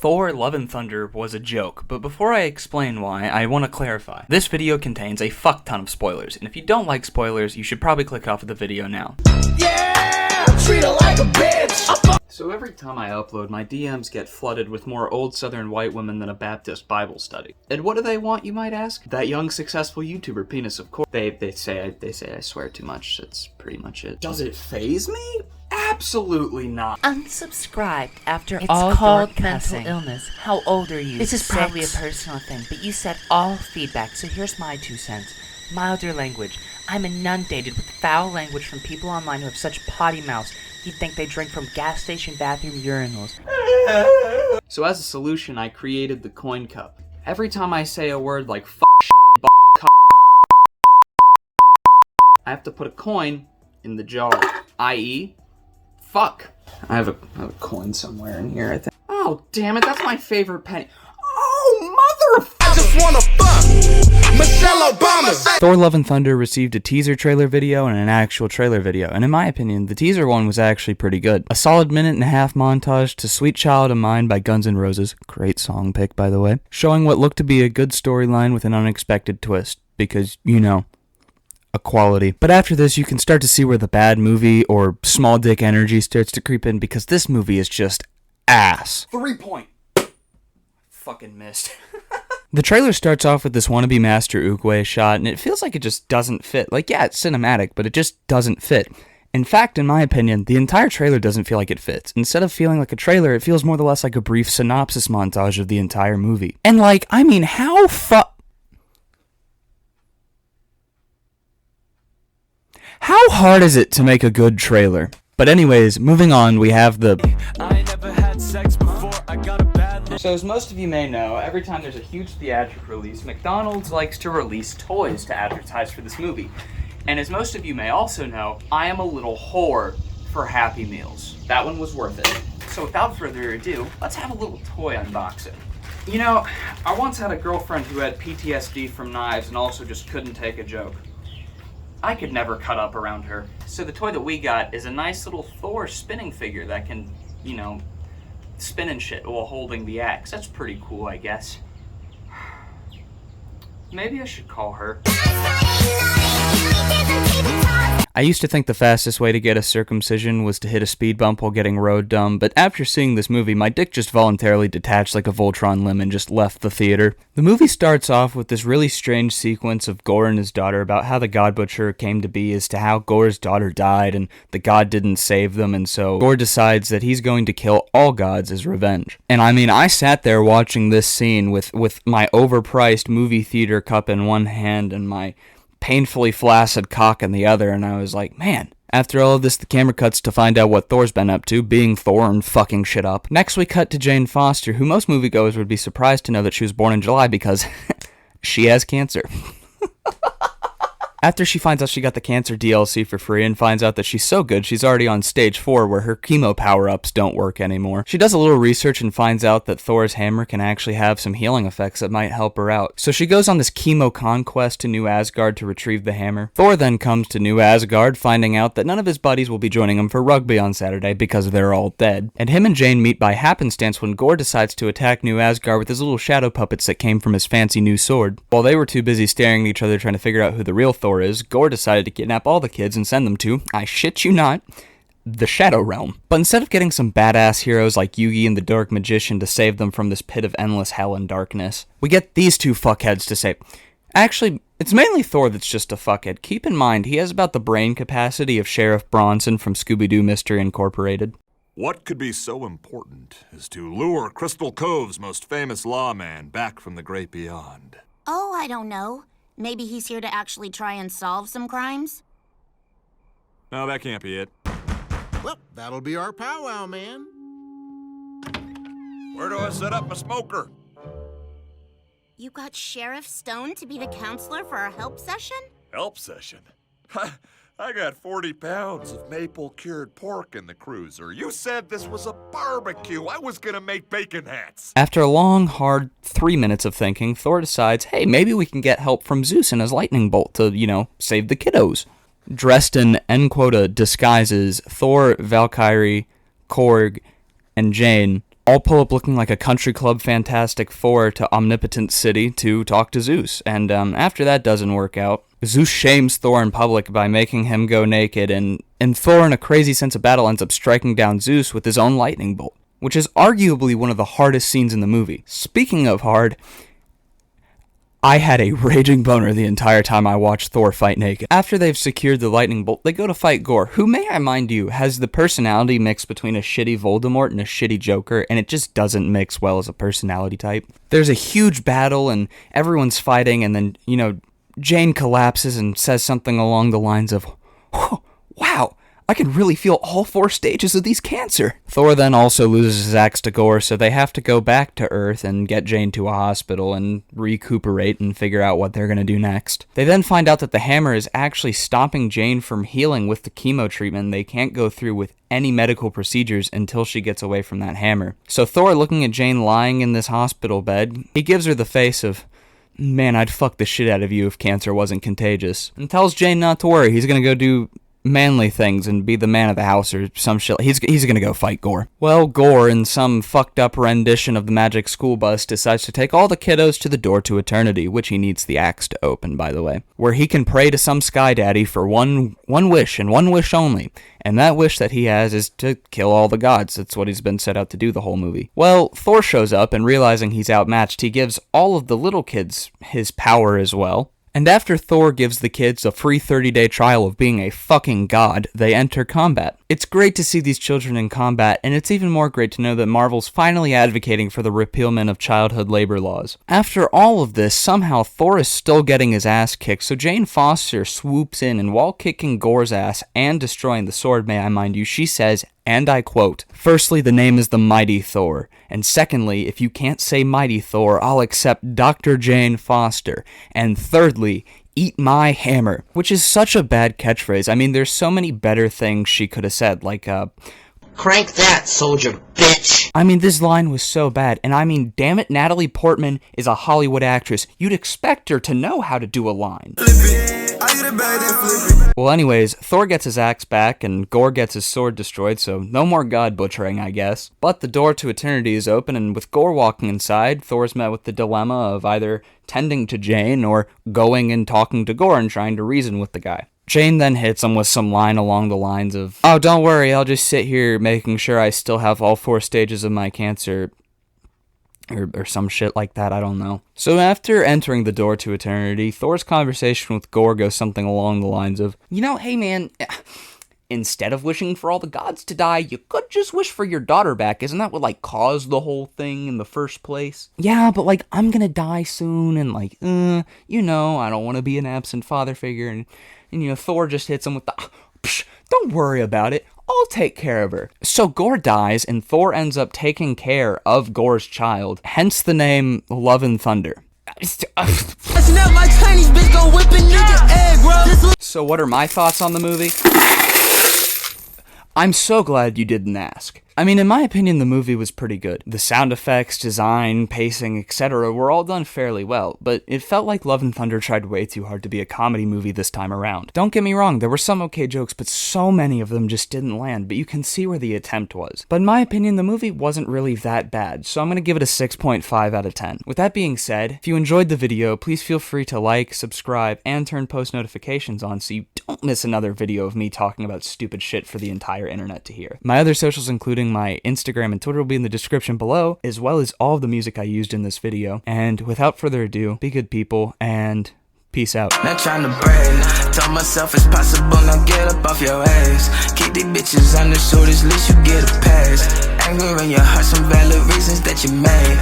Thor Love and Thunder was a joke, but before I explain why, I want to clarify. This video contains a fuck ton of spoilers, and if you don't like spoilers, you should probably click off of the video now. Yeah! Treat her like a bitch! So every time I upload, my DMs get flooded with more old southern white women than a Baptist Bible study. And what do they want, you might ask? That young, successful YouTuber penis, of course. They say I swear too much. That's pretty much it. Does it faze me? Absolutely not. Unsubscribed after It's all called mental cussing. illness. How old are you? This is 6? probably a personal thing, but you said all feedback, so here's my 2 cents. Milder language. I'm inundated with foul language from people online who have such potty mouths you'd think they drink from gas station bathroom urinals. So as a solution, I created the coin cup. Every time I say a word like I have to put a coin in the jar, i.e., fuck. I have a coin somewhere in here, I think. Oh, damn it, that's my favorite penny. Oh, mother... I just wanna fuck Michelle Obama. Thor Love and Thunder received a teaser trailer video and an actual trailer video, and in my opinion, the teaser one was actually pretty good. A solid minute-and-a-half montage to Sweet Child of Mine by Guns N' Roses, great song pick, by the way, showing what looked to be a good storyline with an unexpected twist, because, you know, equality. But after this, you can start to see where the bad movie or small dick energy starts to creep in, because this movie is just ass. 3 point. Fucking missed. The trailer starts off with this wannabe Master Oogway shot, and it feels like it just doesn't fit. Like, yeah, it's cinematic, but it just doesn't fit. In fact, in my opinion, the entire trailer doesn't feel like it fits. Instead of feeling like a trailer, it feels more or less like a brief synopsis montage of the entire movie. And like, I mean, how hard is it to make a good trailer? But anyways, moving on, we have the... I ain't never had sex before, I got a bad... So as most of you may know, every time there's a huge theatrical release, McDonald's likes to release toys to advertise for this movie. And as most of you may also know, I am a little whore for Happy Meals. That one was worth it. So without further ado, let's have a little toy unboxing. You know, I once had a girlfriend who had PTSD from knives and also just couldn't take a joke. I could never cut up around her. So the toy that we got is a nice little Thor spinning figure that can, you know, spin and shit while holding the axe. That's pretty cool, I guess. Maybe I should call her. I used to think the fastest way to get a circumcision was to hit a speed bump while getting road dumb, but after seeing this movie, my dick just voluntarily detached like a Voltron limb and just left the theater. The movie starts off with this really strange sequence of Gore and his daughter about how the God Butcher came to be as to how Gore's daughter died and the god didn't save them, and so Gore decides that he's going to kill all gods as revenge. And I mean, I sat there watching this scene with my overpriced movie theater cup in one hand and my painfully flaccid cock in the other, and I was like, man. After all of this, the camera cuts to find out what Thor's been up to, being Thor and fucking shit up. Next, we cut to Janefoster, who most moviegoers would be surprised to know that she was born in July because she has cancer. After she finds out she got the cancer DLC for free and finds out that she's so good she's already on stage 4 where her chemo power-ups don't work anymore. She does a little research and finds out that Thor's hammer can actually have some healing effects that might help her out. So she goes on this chemo conquest to New Asgard to retrieve the hammer. Thor then comes to New Asgard, finding out that none of his buddies will be joining him for rugby on Saturday because they're all dead. And him and Jane meet by happenstance when Gore decides to attack New Asgard with his little shadow puppets that came from his fancy new sword. While they were too busy staring at each other trying to figure out who the real Thor is, Gore decided to kidnap all the kids and send them to, I shit you not, the Shadow Realm. But instead of getting some badass heroes like Yugi and the Dark Magician to save them from this pit of endless hell and darkness, we get these two fuckheads to save. Actually, it's mainly Thor that's just a fuckhead. Keep in mind, he has about the brain capacity of Sheriff Bronson from Scooby-Doo Mystery Incorporated. What could be so important as to lure Crystal Cove's most famous lawman back from the great beyond? Oh, I don't know. Maybe he's here to actually try and solve some crimes? No, that can't be it. Well, that'll be our powwow, man. Where do I set up my smoker? You got Sheriff Stone to be the counselor for our help session? Help session? I got 40 pounds of maple-cured pork in the cruiser. You said this was a barbecue. I was gonna make bacon hats. After a long, hard 3 minutes of thinking, Thor decides, hey, maybe we can get help from Zeus and his lightning bolt to, you know, save the kiddos. Dressed in end quota disguises, Thor, Valkyrie, Korg, and Jane all pull up looking like a country club Fantastic Four to Omnipotent City to talk to Zeus. And after that doesn't work out, Zeus shames Thor in public by making him go naked, and Thor, in a crazy sense of battle, ends up striking down Zeus with his own lightning bolt, which is arguably one of the hardest scenes in the movie. Speaking of hard, I had a raging boner the entire time I watched Thor fight naked. After they've secured the lightning bolt, they go to fight Gore, who, may I mind you, has the personality mix between a shitty Voldemort and a shitty Joker, and it just doesn't mix well as a personality type. There's a huge battle, and everyone's fighting, and then, Jane collapses and says something along the lines of, "Oh, wow, I can really feel all 4 stages of these cancer." Thor then also loses his axe to Gore, so they have to go back to Earth and get Jane to a hospital and recuperate and figure out what they're going to do next. They then find out that the hammer is actually stopping Jane from healing with the chemo treatment. They can't go through with any medical procedures until she gets away from that hammer. So Thor, looking at Jane lying in this hospital bed, he gives her the face of, "Man, I'd fuck the shit out of you if cancer wasn't contagious," and tells Jane not to worry. He's going to go do manly things and be the man of the house or some shit. He's gonna go fight Gore. Well, Gore, in some fucked up rendition of the Magic School Bus, decides to take all the kiddos to the door to eternity, which he needs the axe to open, by the way, where he can pray to some sky daddy for one wish and one wish only, and that wish that he has is to kill all the gods. That's what he's been set out to do the whole movie. Well, Thor shows up, and realizing he's outmatched, he gives all of the little kids his power as well. And after Thor gives the kids a free 30-day trial of being a fucking god, they enter combat. It's great to see these children in combat, and it's even more great to know that Marvel's finally advocating for the repealment of childhood labor laws. After all of this, somehow Thor is still getting his ass kicked, so Janefoster swoops in, and while kicking Gore's ass and destroying the sword, may I mind you, she says, and I quote, "Firstly, the name is the Mighty Thor, and secondly, if you can't say Mighty Thor, I'll accept Dr. Janefoster, and thirdly, eat my hammer," which is such a bad catchphrase. I mean, there's so many better things she could have said, like, "Crank that, soldier bitch." I mean, this line was so bad, and I mean, damn it, Natalie Portman is a Hollywood actress. You'd expect her to know how to do a line. Well, anyways, Thor gets his axe back, and Gore gets his sword destroyed, so no more god butchering, I guess. But the door to eternity is open, and with Gore walking inside, Thor's met with the dilemma of either tending to Jane or going and talking to Gore and trying to reason with the guy. Jane then hits him with some line along the lines of, "Oh, don't worry, I'll just sit here making sure I still have all 4 stages of my cancer," or some shit like that, I don't know. So after entering the door to eternity, Thor's conversation with Gore goes something along the lines of, "Hey man, instead of wishing for all the gods to die, you could just wish for your daughter back. Isn't that what, caused the whole thing in the first place?" "Yeah, but, I'm gonna die soon, and, I don't want to be an absent father figure," and Thor just hits him with the, "Psh, don't worry about it. I'll take care of her." So Gore dies, and Thor ends up taking care of Gore's child, hence the name Love and Thunder. So what are my thoughts on the movie? I'm so glad you didn't ask. I mean, in my opinion, the movie was pretty good. The sound effects, design, pacing, etc. were all done fairly well, but it felt like Love and Thunder tried way too hard to be a comedy movie this time around. Don't get me wrong, there were some okay jokes, but so many of them just didn't land, but you can see where the attempt was. But in my opinion, the movie wasn't really that bad, so I'm gonna give it a 6.5 out of 10. With that being said, if you enjoyed the video, please feel free to like, subscribe, and turn post notifications on so you don't miss another video of me talking about stupid shit for the entire internet to hear. My other socials, including my Instagram and Twitter, will be in the description below, as well as all of the music I used in this video. And without further ado, be good people, and peace out. Not trying to brag, tell myself it's possible, now get up off your ass. Keep these bitches on the shortest list, you get a pass. Anger in your heart, some valid reasons that you made.